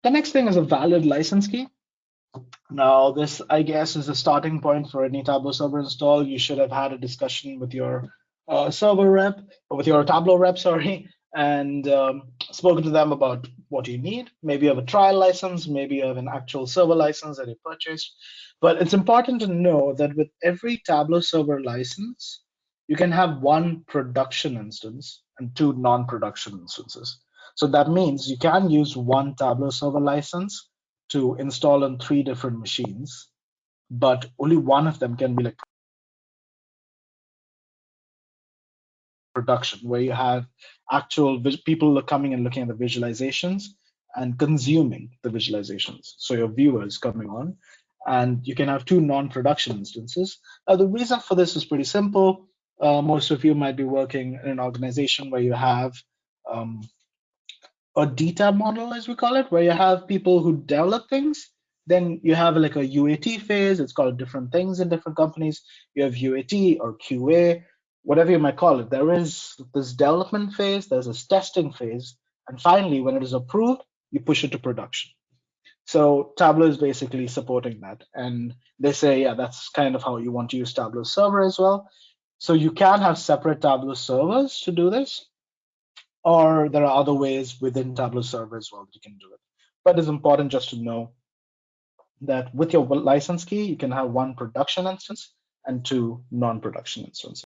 The next thing is a valid license key. Now, this, I guess, is a starting point for any Tableau server install. You should have had a discussion with your server rep, or with your Tableau rep, sorry, and spoken to them about what you need. Maybe you have a trial license, maybe you have an actual server license that you purchased. But it's important to know that with every Tableau server license, you can have one production instance and two non-production instances. So that means you can use one Tableau server license to install on three different machines, but only one of them can be like production, where you have actual people coming and looking at the visualizations and consuming the visualizations. So your viewers coming on, and you can have two non-production instances. The reason for this is pretty simple. Most of you might be working in an organization where you have a DTAB model, as we call it, where you have people who develop things. Then you have like a UAT phase. It's called different things in different companies. You have UAT or QA, whatever you might call it. There is this development phase, there's this testing phase, and finally, when it is approved, you push it to production. So Tableau is basically supporting that. And they say, yeah, that's kind of how you want to use Tableau server as well. So you can have separate Tableau servers to do this, or there are other ways within Tableau server as well that you can do it. But it's important just to know that with your license key, you can have one production instance and two non-production instances.